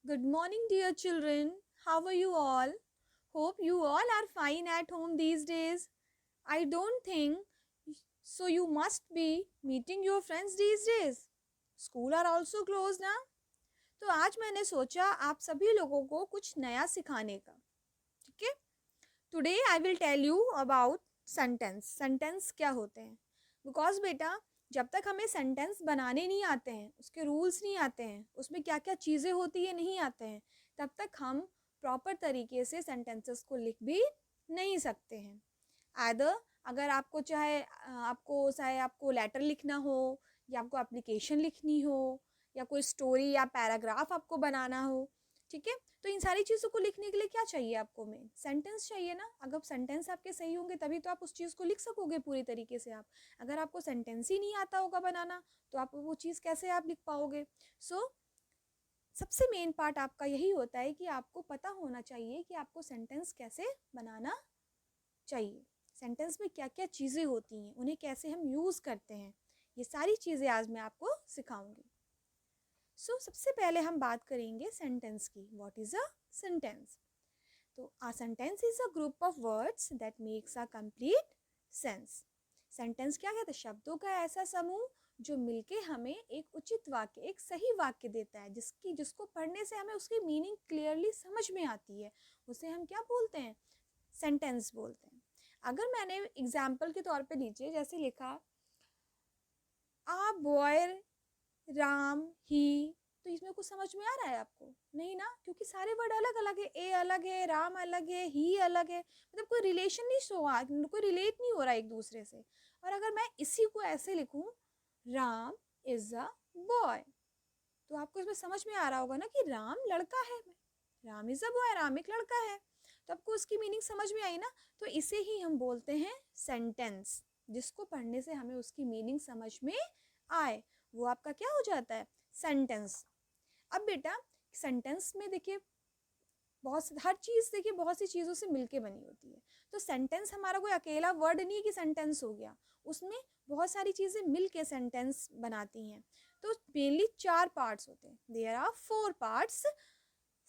Good morning, dear children. How are you all? Hope you all are fine at home these days. I don't think so. You must be meeting your friends these days. School are also closed ना. तो आज मैंने सोचा आप सभी लोगों को कुछ नया सिखाने का. ठीक है? Today I will tell you about sentence. Sentence क्या होते हैं? Because बेटा जब तक हमें सेंटेंस बनाने नहीं आते हैं, उसके रूल्स नहीं आते हैं, उसमें क्या क्या चीज़ें होती है नहीं आते हैं, तब तक हम प्रॉपर तरीके से सेंटेंसेस को लिख भी नहीं सकते हैं. आदर अगर आपको चाहे आपको लेटर लिखना हो या आपको एप्लीकेशन लिखनी हो या कोई स्टोरी या पैराग्राफ आपको बनाना हो, ठीक है, तो इन सारी चीज़ों को लिखने के लिए क्या चाहिए आपको? में सेंटेंस चाहिए ना. अगर सेंटेंस आपके सही होंगे तभी तो आप उस चीज़ को लिख सकोगे पूरी तरीके से. आप अगर आपको सेंटेंस ही नहीं आता होगा बनाना तो आप वो चीज़ कैसे आप लिख पाओगे? सबसे मेन पार्ट आपका यही होता है कि आपको पता होना चाहिए कि आपको सेंटेंस कैसे बनाना चाहिए, सेंटेंस में क्या क्या चीज़ें होती हैं, उन्हें कैसे हम यूज़ करते हैं. ये सारी चीज़ें आज मैं आपको सिखाऊंगी. सबसे पहले हम बात करेंगे सेंटेंस की. What is a sentence? तो a sentence is a group of words that makes a complete sense. Sentence क्या कहते हैं? शब्दों का ऐसा समूह जो मिलके हमें एक उचित वाक्य, एक सही वाक्य देता है, जिसको पढ़ने से हमें उसकी मीनिंग क्लियरली समझ में आती है. उसे हम क्या बोलते हैं? सेंटेंस बोलते हैं. अगर मैंने एग्जाम्पल के तौर पे लीजिए, जैसे लिखा आ बॉय राम ही, तो इसमें कुछ समझ में आ रहा है आपको? नहीं ना, क्योंकि सारे वर्ड अलग अलग है. ए अलग है, राम अलग है, ही अलग है, मतलब कोई रिलेशन नहीं शो, कोई रिलेट नहीं हो रहा एक दूसरे से. और अगर मैं इसी को ऐसे लिखूं, राम इज अ बॉय, तो आपको इसमें समझ में आ रहा होगा ना कि राम लड़का है. Ram is a boy, Ram एक लड़का है, तो आपको उसकी मीनिंग समझ में आई ना. तो इसे ही हम बोलते हैं सेंटेंस, जिसको पढ़ने से हमें उसकी मीनिंग समझ में आए, वो आपका क्या हो जाता है? सेंटेंस. अब बेटा सेंटेंस में देखिए हर चीज़ देखिए बहुत सी चीज़ों से मिलके बनी होती है. तो सेंटेंस हमारा कोई अकेला वर्ड नहीं है कि सेंटेंस हो गया, उसमें बहुत सारी चीज़ें मिलके सेंटेंस बनाती हैं. तो मेनली 4 पार्ट्स होते हैं. There are 4 parts.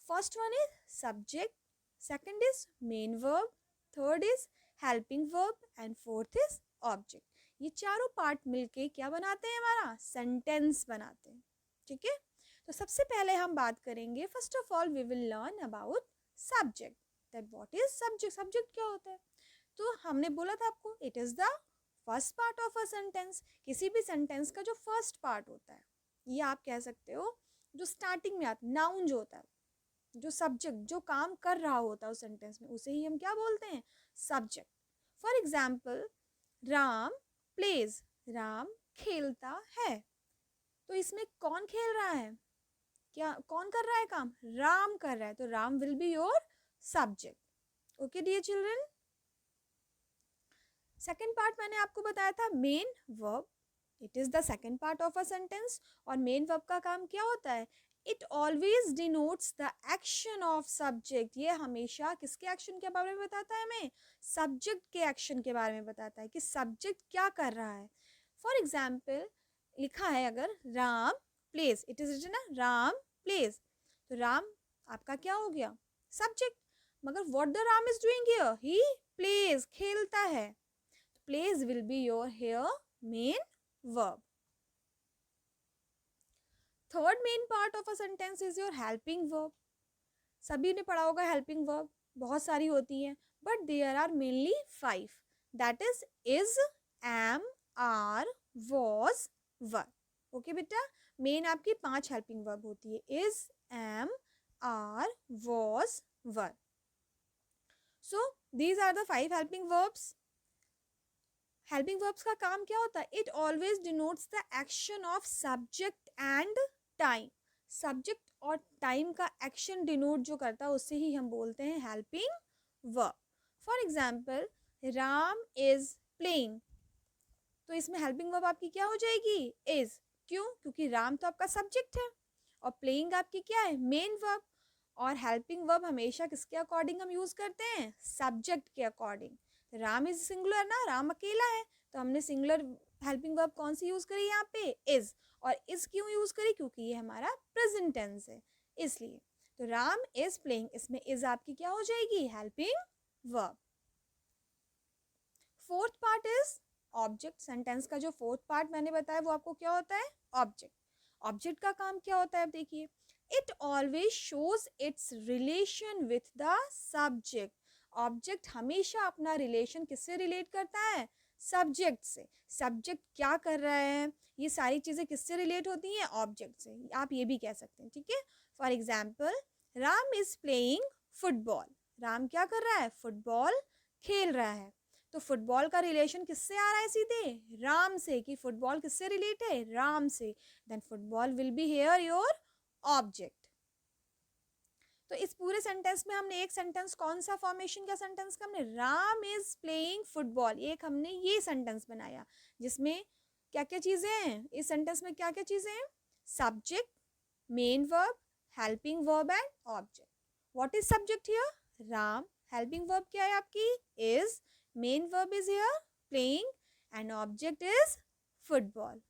First one is subject, second is main verb, third is helping verb and fourth is object. ये चारों पार्ट मिलके क्या बनाते हैं? हमारा सेंटेंस बनाते हैं. ठीक है. तो सबसे पहले हम बात करेंगे, first of all we will learn about subject. That what is subject. Subject क्या होता है? तो हमने बोला था आपको, it is the first part of a sentence. किसी भी सेंटेंस का जो फर्स्ट पार्ट होता है, ये आप कह सकते हो जो स्टार्टिंग में आता है, नाउन जो होता है, जो सब्जेक्ट जो काम कर रहा होता है उस सेंटेंस में, उसे ही हम क्या बोलते हैं? Subject. For example, Ram plays, Ram खेलता है. तो इसमें कौन खेल रहा है? क्या कौन कर रहा है काम? राम कर रहा है. तो Ram will be your subject. Okay dear children. Second part मैंने आपको बताया था main verb. It is the second part of a sentence. और मेन वर्ब का काम क्या होता है? It always denotes the action of subject. ये हमेशा किसके एक्शन के बारे में बताता है? हमें सब्जेक्ट के एक्शन के बारे में बताता है कि सब्जेक्ट क्या कर रहा है. फॉर एग्जाम्पल लिखा है अगर Ram plays, it is written ना राम प्लेज, तो राम आपका क्या हो गया? सब्जेक्ट. मगर what the Ram is doing here? He plays, खेलता है. Plays will be your here main verb. Third main part of a sentence is your helping verb. सभी ने पढ़ा होगा हेल्पिंग वर्ब, बहुत सारी होती हैं, but there are mainly 5. That is, am, are, was, were. Okay बेटा, मेन आपकी 5 हेल्पिंग वर्ब होती है. Is, am, are, was, were. So these are the 5 helping verbs. Helping verbs का काम क्या होता है? It always denotes the action of subject and time. Subject और टाइम का एक्शन डिनोट जो करता है उसे ही हम बोलते हैं helping verb. For example, Ram is playing, तो इसमें हेल्पिंग वर्ब आपकी क्या हो जाएगी? इज. क्यों? क्योंकि राम तो आपका सब्जेक्ट है और प्लेइंग आपकी क्या है? Main verb. और हेल्पिंग वर्ब हमेशा किसके अकॉर्डिंग हम यूज करते हैं? सब्जेक्ट के अकॉर्डिंग. राम इज सिंगुलर ना, राम अकेला है, तो हमने सिंगुलर हेल्पिंग वर्ब कौन सी यूज करी यहाँ पे? इज. और इज क्यों यूज करी? क्योंकि ये हमारा प्रेजेंट टेंस है, इसलिए. तो राम इज प्लेइंग, इसमें इज आपकी क्या हो जाएगी, helping verb. Fourth part is object. Sentence का जो फोर्थ पार्ट मैंने बताया वो आपको क्या होता है, ऑब्जेक्ट। ऑब्जेक्ट का काम क्या होता है, अब देखिए, it always shows it's relation with the subject. Object हमेशा अपना रिलेशन किससे रिलेट करता है, सब्जेक्ट से। सब्जेक्ट क्या कर रहा है, ये सारी चीजें किससे रिलेट होती हैं, ऑब्जेक्ट से। आप ये भी कह सकते हैं, ठीक है। For example, Ram is playing football. Ram क्या कर रहा है, फुटबॉल खेल रहा है। तो फुटबॉल का रिलेशन किससे आ रहा है, सीधे राम से, कि फुटबॉल किससे रिलेट है, राम से। Then football will be here your object. तो इस पूरे सेंटेंस में हमने एक सेंटेंस, कौन सा फॉर्मेशन का सेंटेंस का, हमने राम इज प्लेइंग फुटबॉल, एक हमने ये सेंटेंस बनाया जिसमें क्या क्या चीजें हैं, इस सेंटेंस में क्या क्या चीजें हैं, subject, main verb, helping verb and object. What is subject here, Ram. Helping verb क्या है आपकी, is. Main verb is here playing and object is football.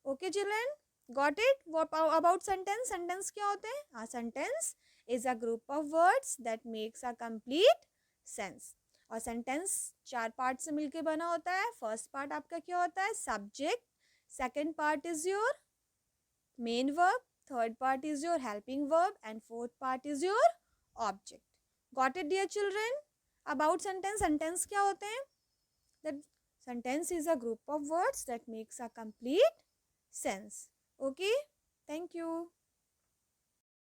Okay children, got it? What about sentence? Sentence क्या होते हैं, a sentence is a group of words that makes a complete sense. और sentence चार part से मिलके बना होता है। फर्स्ट पार्ट आपका क्या होता है, subject. Second part is your main verb, third part is your helping verb and fourth part is your object. Got it dear children? About sentence, sentence क्या होते हैं, that sentence is a group of words that makes a complete sense. Okay, thank you.